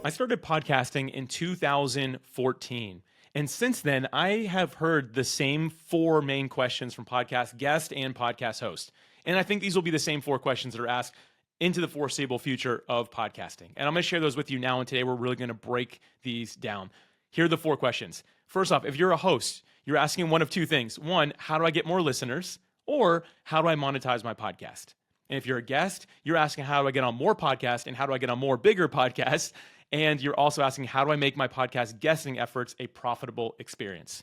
I started podcasting in 2014. And since then, I have heard the same four main questions from podcast guest and podcast host. And I think these will be the same four questions that are asked into the foreseeable future of podcasting. And I'm going to share those with you now. And today we're really going to break these down. Here are the four questions. First off, if you're a host, you're asking one of two things. One, how do I get more listeners? Or how do I monetize my podcast? And if you're a guest, you're asking how do I get on more podcasts and how do I get on more bigger podcasts? And you're also asking, how do I make my podcast guesting efforts a profitable experience?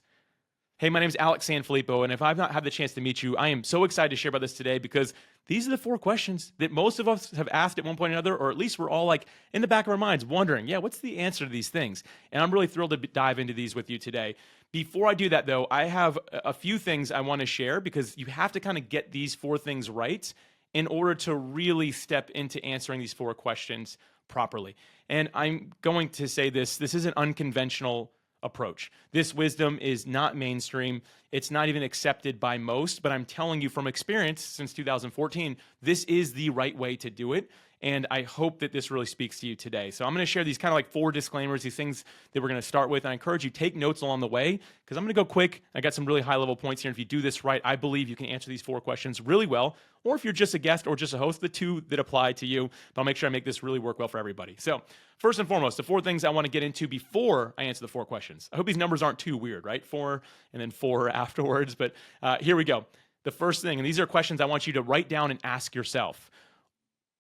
Hey, my name is Alex Sanfilippo, and if I've not had the chance to meet you, I am so excited to share about this today because these are the four questions that most of us have asked at one point or another, or at least we're all like in the back of our minds wondering, what's the answer to these things? And I'm really thrilled to dive into these with you today. Before I do that, though, I have a few things I want to share because you have to kind of get these four things right in order to really step into answering these four questions properly. And I'm going to say this is an unconventional approach. This wisdom is not mainstream. It's not even accepted by most, but I'm telling you from experience since 2014, this is the right way to do it. And I hope that this really speaks to you today. So I'm going to share these kind of like four disclaimers, these things that we're going to start with. And I encourage you take notes along the way because I'm going to go quick. I got some really high level points here. And if you do this right, I believe you can answer these four questions really well. Or if you're just a guest or just a host, the two that apply to you. But I'll make sure I make this really work well for everybody. So first and foremost, the four things I want to get into before I answer the four questions. I hope these numbers aren't too weird, right? 4 and then 4 afterwards. But here we go. The first thing, and these are questions I want you to write down and ask yourself.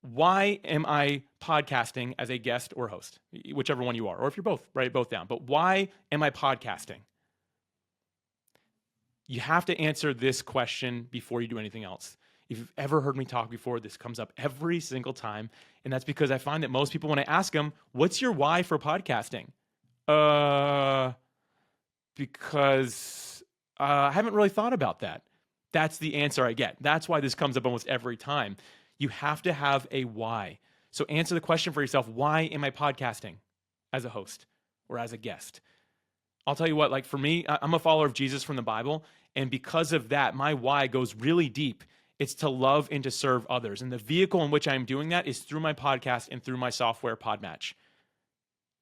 Why am I podcasting as a guest or host? Whichever one you are, or if you're both, write both down. But why am I podcasting? You have to answer this question before you do anything else. If you've ever heard me talk before, this comes up every single time. And that's because I find that most people, when I ask them, what's your why for podcasting? Because I haven't really thought about that. That's the answer I get. That's why this comes up almost every time. You have to have a why. So answer the question for yourself, why am I podcasting as a host or as a guest? I'll tell you what, like for me, I'm a follower of Jesus from the Bible. And because of that, my why goes really deep. It's to love and to serve others. And the vehicle in which I'm doing that is through my podcast and through my software, PodMatch.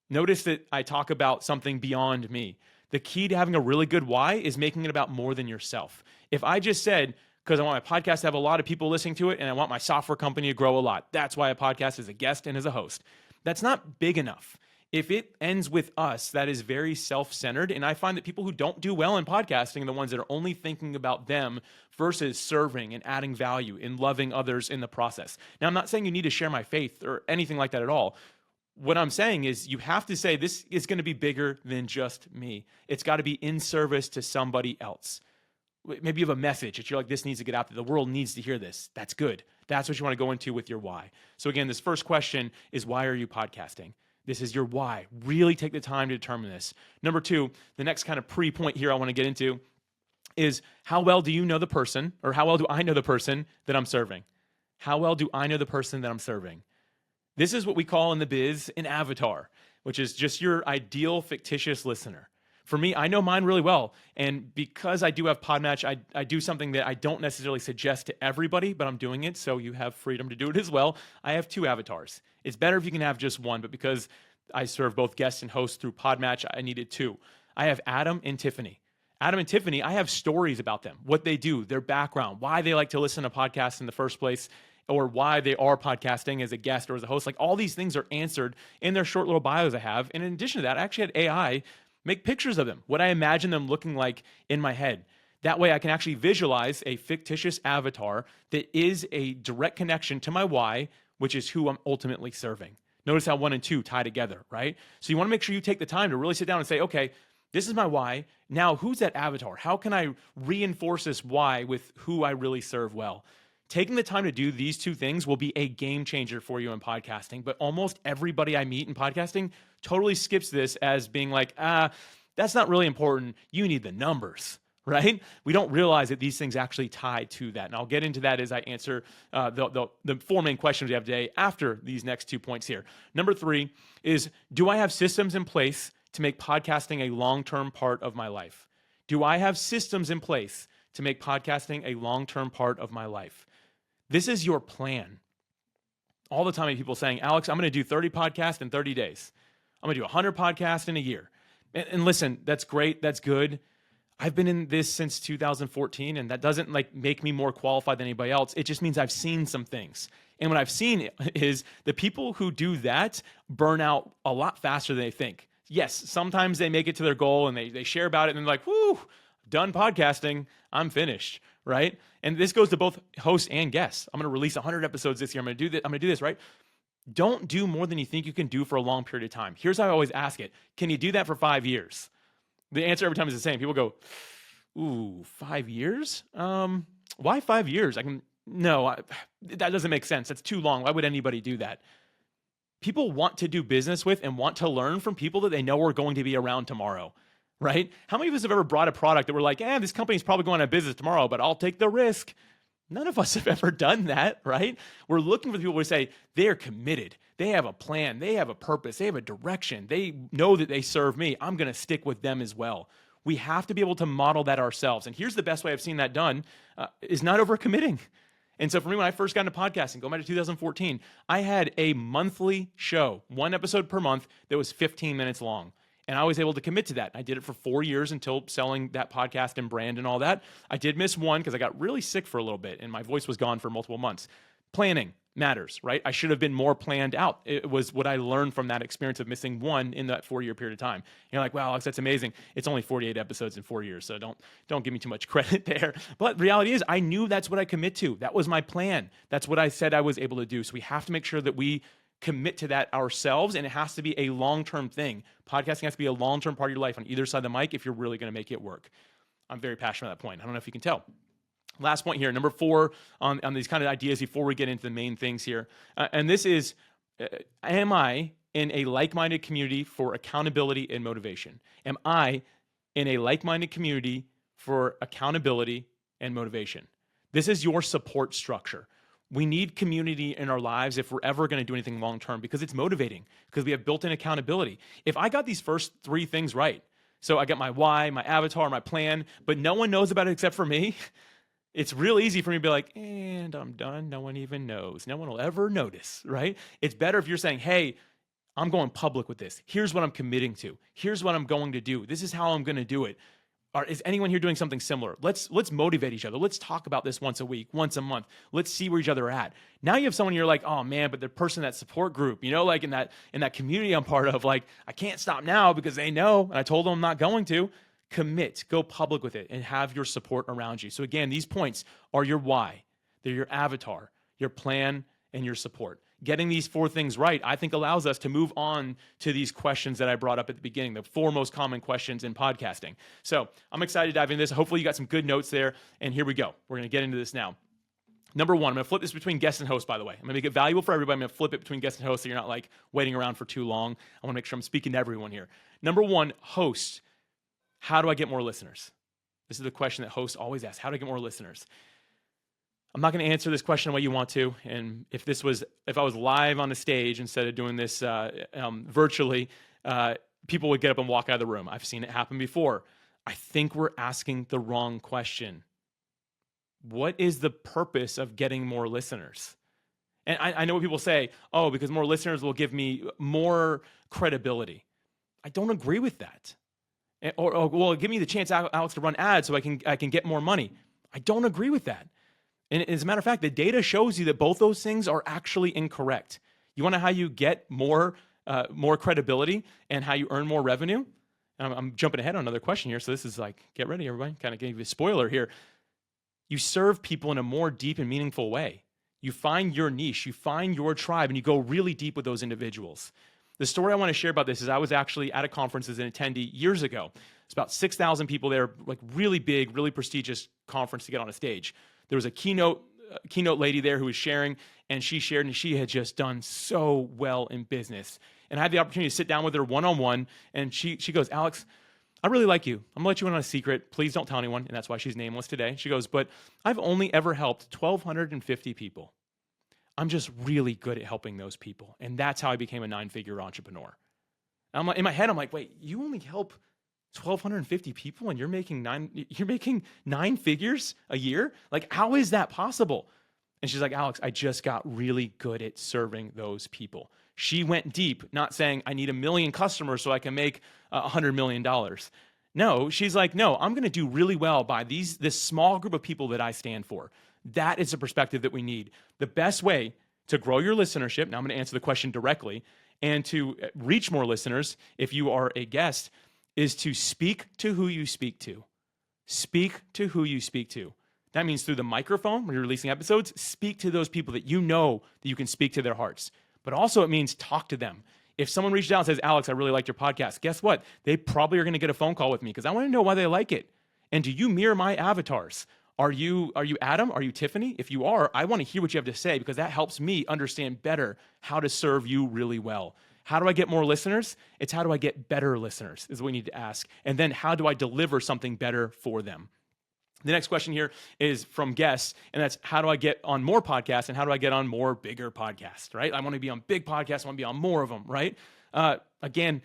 Notice that I talk about something beyond me. The key to having a really good why is making it about more than yourself. If I just said, because I want my podcast to have a lot of people listening to it and I want my software company to grow a lot, that's why I podcast as a guest and as a host. That's not big enough. If it ends with us, that is very self-centered. And I find that people who don't do well in podcasting are the ones that are only thinking about them versus serving and adding value and loving others in the process. Now, I'm not saying you need to share my faith or anything like that at all. What I'm saying is you have to say this is going to be bigger than just me. It's got to be in service to somebody else. Maybe you have a message that you're like, this needs to get out there. The world needs to hear this. That's good. That's what you want to go into with your why. So again, this first question is, why are you podcasting? This is your why. Really take the time to determine this. Number two, the next kind of pre-point here I want to get into is how well do you know the person, or how well do I know the person that I'm serving? How well do I know the person that I'm serving? This is what we call in the biz an avatar, which is just your ideal fictitious listener. For me, I know mine really well. And because I do have PodMatch, I do something that I don't necessarily suggest to everybody, but I'm doing it, so you have freedom to do it as well. I have two avatars. It's better if you can have just one, but because I serve both guests and hosts through PodMatch, I needed two. I have Adam and Tiffany. Adam and Tiffany, I have stories about them, what they do, their background, why they like to listen to podcasts in the first place, or why they are podcasting as a guest or as a host. Like all these things are answered in their short little bios I have. And in addition to that, I actually had AI make pictures of them, what I imagine them looking like in my head. That way I can actually visualize a fictitious avatar that is a direct connection to my why, which is who I'm ultimately serving. Notice how 1 and 2 tie together, right? So you want to make sure you take the time to really sit down and say, okay, this is my why. Now, who's that avatar? How can I reinforce this why with who I really serve well? Taking the time to do these two things will be a game changer for you in podcasting, but almost everybody I meet in podcasting totally skips this as being like, that's not really important. You need the numbers, right? We don't realize that these things actually tie to that. And I'll get into that as I answer the four main questions we have today after these next 2 points here. Number 3 is, do I have systems in place to make podcasting a long-term part of my life? Do I have systems in place to make podcasting a long-term part of my life? This is your plan. All the time I have people saying, Alex, I'm going to do 30 podcasts in 30 days. I'm going to do 100 podcasts in a year. And listen, that's great. That's good. I've been in this since 2014, and that doesn't like make me more qualified than anybody else. It just means I've seen some things. And what I've seen is the people who do that burn out a lot faster than they think. Yes, sometimes they make it to their goal and they share about it and they're like, whoo, done podcasting, I'm finished, right? And this goes to both hosts and guests. I'm going to release 100 episodes this year. I'm going to do this, right? Don't do more than you think you can do for a long period of time. Here's how I always ask it. Can you do that for 5 years? The answer every time is the same. People go, ooh, 5 years? Why 5 years? That doesn't make sense. That's too long. Why would anybody do that? People want to do business with and want to learn from people that they know are going to be around tomorrow, right? How many of us have ever brought a product that we're like, this company's probably going out of business tomorrow, but I'll take the risk? None of us have ever done that, right? We're looking for the people who say they're committed. They have a plan. They have a purpose. They have a direction. They know that they serve me. I'm going to stick with them as well. We have to be able to model that ourselves. And here's the best way I've seen that done is not overcommitting. And so for me, when I first got into podcasting, going back to 2014, I had a monthly show, 1 episode per month that was 15 minutes long. And I was able to commit to that. I did it for 4 years until selling that podcast and brand and all that. I did miss one because I got really sick for a little bit and my voice was gone for multiple months. Planning matters, right? I should have been more planned out. It was what I learned from that experience of missing one in that 4-year period of time. You're like, wow, Alex, that's amazing. It's only 48 episodes in 4 years, so don't give me too much credit there. But reality is, I knew that's what I commit to. That was my plan. That's what I said I was able to do. So we have to make sure that we commit to that ourselves, and it has to be a long-term thing. Podcasting has to be a long-term part of your life on either side of the mic if you're really going to make it work. I'm very passionate about that point. I don't know if you can tell. Last point here, number 4 on these kind of ideas before we get into the main things here. And this is, am I in a like-minded community for accountability and motivation? Am I in a like-minded community for accountability and motivation? This is your support structure. We need community in our lives if we're ever going to do anything long-term because it's motivating, because we have built-in accountability. If I got these first 3 things right, so I got my why, my avatar, my plan, but no one knows about it except for me, it's real easy for me to be like, and I'm done. No one even knows. No one will ever notice, right? It's better if you're saying, hey, I'm going public with this. Here's what I'm committing to. Here's what I'm going to do. This is how I'm going to do it. Is anyone here doing something similar? Let's motivate each other. Let's talk about this once a week, once a month. Let's see where each other are at. Now you have someone you're like, oh man, but the person in that support group, like in that community I'm part of, like, I can't stop now because they know, and I told them I'm not going to. Commit, go public with it, and have your support around you. So again, these points are your why. They're your avatar, your plan, and your support. Getting these 4 things right, I think, allows us to move on to these questions that I brought up at the beginning, the 4 most common questions in podcasting. So I'm excited to dive into this. Hopefully you got some good notes there, and here we go. We're going to get into this now. Number 1, I'm going to flip this between guest and host, by the way. I'm going to make it valuable for everybody. I'm going to flip it between guest and host so you're not like waiting around for too long. I want to make sure I'm speaking to everyone here. Number 1, host. How do I get more listeners? This is the question that hosts always ask. How do I get more listeners? I'm not going to answer this question the way you want to. And if I was live on the stage instead of doing this virtually, people would get up and walk out of the room. I've seen it happen before. I think we're asking the wrong question. What is the purpose of getting more listeners? And I know what people say, because more listeners will give me more credibility. I don't agree with that. Or give me the chance, Alex, to run ads so I can get more money. I don't agree with that. And as a matter of fact, the data shows you that both those things are actually incorrect. You want to know how you get more credibility and how you earn more revenue? I'm jumping ahead on another question here, so this is like, get ready, everybody. Kind of gave you a spoiler here. You serve people in a more deep and meaningful way. You find your niche, you find your tribe, and you go really deep with those individuals. The story I want to share about this is I was actually at a conference as an attendee years ago. It's about 6,000 people there, like really big, really prestigious conference to get on a stage. There was a keynote lady there who was sharing, and she shared, and she had just done so well in business. And I had the opportunity to sit down with her one-on-one, and she goes, Alex, I really like you. I'm going to let you in on a secret. Please don't tell anyone, and that's why she's nameless today. She goes, but I've only ever helped 1,250 people. I'm just really good at helping those people. And that's how I became a 9-figure entrepreneur. And in my head, I'm like, wait, you only help 1,250 people and you're making 9 figures a year? Like, how is that possible? And she's like, Alex, I just got really good at serving those people. She went deep, not saying I need 1 million customers so I can make $100 million. No, she's like, no, I'm going to do really well by this small group of people that I stand for. That is a perspective that we need. The best way to grow your listenership, now I'm going to answer the question directly, and to reach more listeners, if you are a guest, is to speak to who you speak to. Speak to who you speak to. That means through the microphone when you're releasing episodes, speak to those people that you know that you can speak to their hearts. But also it means talk to them. If someone reaches out and says, Alex, I really liked your podcast, guess what? They probably are going to get a phone call with me because I want to know why they like it. And do you mirror my avatars? Are you Adam? Are you Tiffany? If you are, I want to hear what you have to say because that helps me understand better how to serve you really well. How do I get more listeners? It's how do I get better listeners is what we need to ask. And then how do I deliver something better for them? The next question here is from guests, and that's how do I get on more podcasts and how do I get on more bigger podcasts, right? I want to be on big podcasts. I want to be on more of them, right? Again,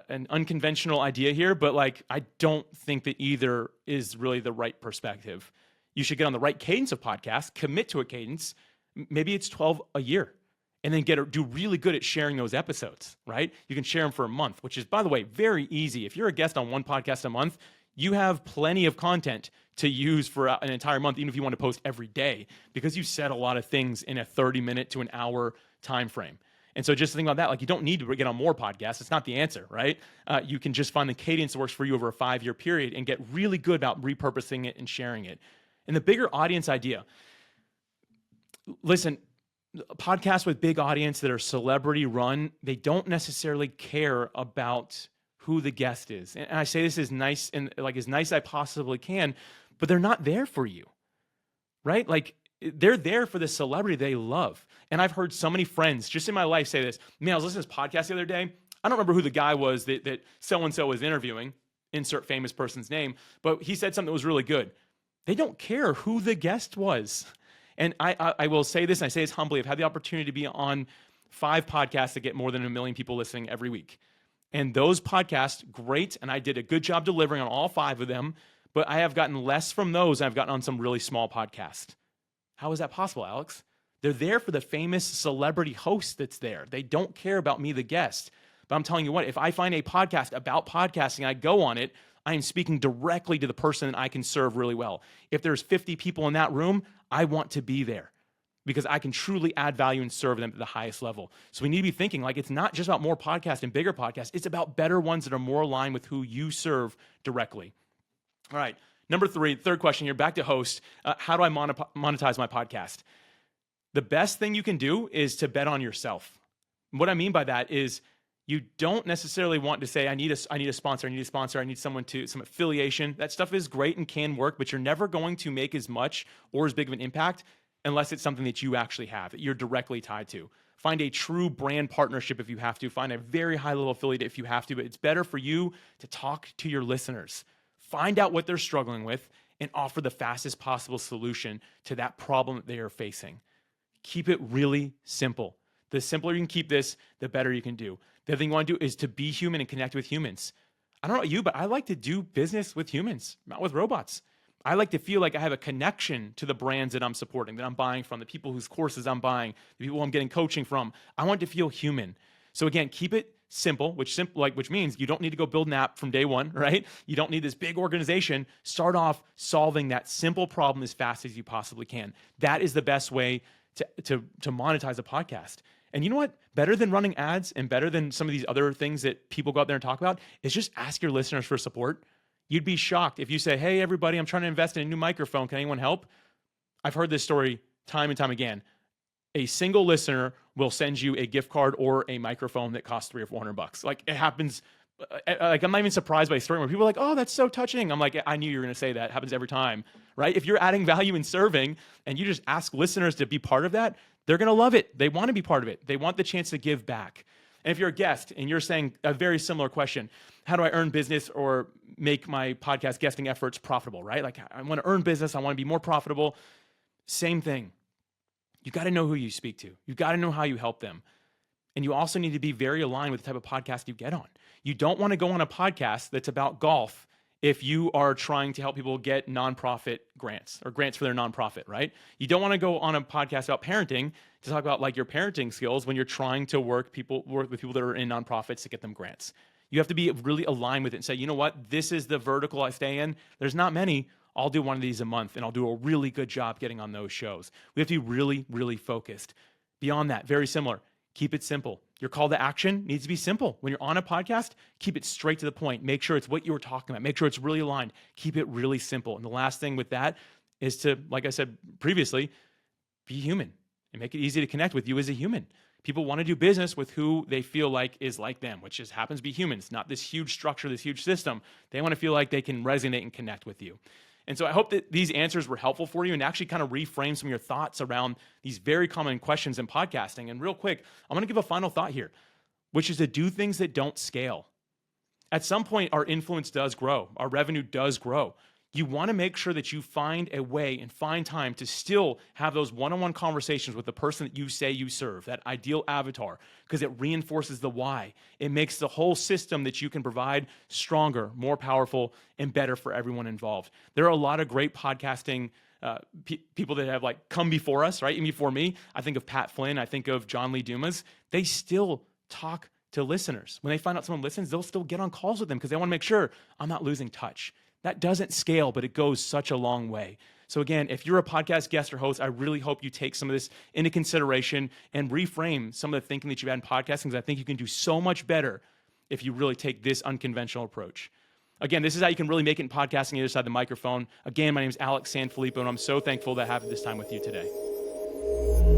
an unconventional idea here, but like I don't think that either is really the right perspective. You should get on the right cadence of podcasts, commit to a cadence. Maybe it's 12 a year. And then do really good at sharing those episodes, right? You can share them for a month, which is, by the way, very easy. If you're a guest on one podcast a month, you have plenty of content to use for an entire month, even if you want to post every day, because you said a lot of things in a 30-minute to an hour time frame. And so just think about that. Like you don't need to get on more podcasts. It's not the answer, right? You can just find the cadence that works for you over a 5-year period and get really good about repurposing it and sharing it. And the bigger audience idea. Listen, podcasts with big audience that are celebrity run, they don't necessarily care about who the guest is. And I say this as nice and like as nice as I possibly can, but they're not there for you, right? Like they're there for the celebrity they love. And I've heard so many friends just in my life say this. Man, I was listening to this podcast the other day. I don't remember who the guy was that so-and-so was interviewing, insert famous person's name, but he said something that was really good. They don't care who the guest was. And I will say this, and I say this humbly, I've had the opportunity to be on 5 podcasts that get more than 1 million people listening every week. And those podcasts, great, and I did a good job delivering on all 5 of them, but I have gotten less from those than I've gotten on some really small podcasts. How is that possible, Alex? They're there for the famous celebrity host that's there. They don't care about me, the guest. But I'm telling you what, if I find a podcast about podcasting, I go on it, I am speaking directly to the person that I can serve really well. If there's 50 people in that room, I want to be there because I can truly add value and serve them at the highest level. So we need to be thinking like it's not just about more podcasts and bigger podcasts. It's about better ones that are more aligned with who you serve directly. All right, number 3, third question here, back to host. How do I monetize my podcast? The best thing you can do is to bet on yourself. What I mean by that is you don't necessarily want to say, I need a sponsor, I need some affiliation. That stuff is great and can work, but you're never going to make as much or as big of an impact unless it's something that you actually have, that you're directly tied to. Find a true brand partnership if you have to. Find a very high-level affiliate if you have to, but it's better for you to talk to your listeners. Find out what they're struggling with and offer the fastest possible solution to that problem that they are facing. Keep it really simple. The simpler you can keep this, the better you can do. The other thing you want to do is to be human and connect with humans. I don't know about you, but I like to do business with humans, not with robots. I like to feel like I have a connection to the brands that I'm supporting, that I'm buying from, the people whose courses I'm buying, the people I'm getting coaching from. I want to feel human. So again, keep it simple, which means you don't need to go build an app from day one, right? You don't need this big organization. Start off solving that simple problem as fast as you possibly can. That is the best way to monetize a podcast. And you know what? Better than running ads and better than some of these other things that people go out there and talk about is just ask your listeners for support. You'd be shocked if you say, hey, everybody, I'm trying to invest in a new microphone. Can anyone help? I've heard this story time and time again. A single listener will send you a gift card or a microphone that costs $300 or $400. Like it happens. Like I'm not even surprised by a story where people are like, oh, that's so touching. I'm like, I knew you were going to say that. It happens every time, right? If you're adding value and serving and you just ask listeners to be part of that, they're going to love it. They want to be part of it. They want the chance to give back. And if you're a guest and you're saying a very similar question, how do I earn business or make my podcast guesting efforts profitable, right? Like I want to earn business. I want to be more profitable. Same thing. You got to know who you speak to. You got to know how you help them. And you also need to be very aligned with the type of podcast you get on. You don't want to go on a podcast that's about golf if you are trying to help people get nonprofit grants or grants for their nonprofit, right? You don't want to go on a podcast about parenting to talk about like your parenting skills when you're trying to work with people that are in nonprofits to get them grants. You have to be really aligned with it and say, you know what, this is the vertical I stay in. There's not many. I'll do one of these a month and I'll do a really good job getting on those shows. We have to be really, really focused. Beyond that, very similar. Keep it simple. Your call to action needs to be simple. When you're on a podcast, keep it straight to the point. Make sure it's what you were talking about. Make sure it's really aligned. Keep it really simple. And the last thing with that is to, like I said previously, be human and make it easy to connect with you as a human. People want to do business with who they feel like is like them, which just happens to be humans, not this huge structure, this huge system. They want to feel like they can resonate and connect with you. And so I hope that these answers were helpful for you and actually kind of reframe some of your thoughts around these very common questions in podcasting. And real quick, I'm going to give a final thought here, which is to do things that don't scale. At some point, our influence does grow. Our revenue does grow. You want to make sure that you find a way and find time to still have those one-on-one conversations with the person that you say you serve, that ideal avatar, because it reinforces the why. It makes the whole system that you can provide stronger, more powerful, and better for everyone involved. There are a lot of great podcasting people that have like come before us, right? Even before me. I think of Pat Flynn. I think of John Lee Dumas. They still talk to listeners. When they find out someone listens, they'll still get on calls with them because they want to make sure I'm not losing touch. That doesn't scale, but it goes such a long way. So again, if you're a podcast guest or host, I really hope you take some of this into consideration and reframe some of the thinking that you've had in podcasting, because I think you can do so much better if you really take this unconventional approach. Again, this is how you can really make it in podcasting the other side of the microphone. Again, my name is Alex Sanfilippo, and I'm so thankful to have this time with you today.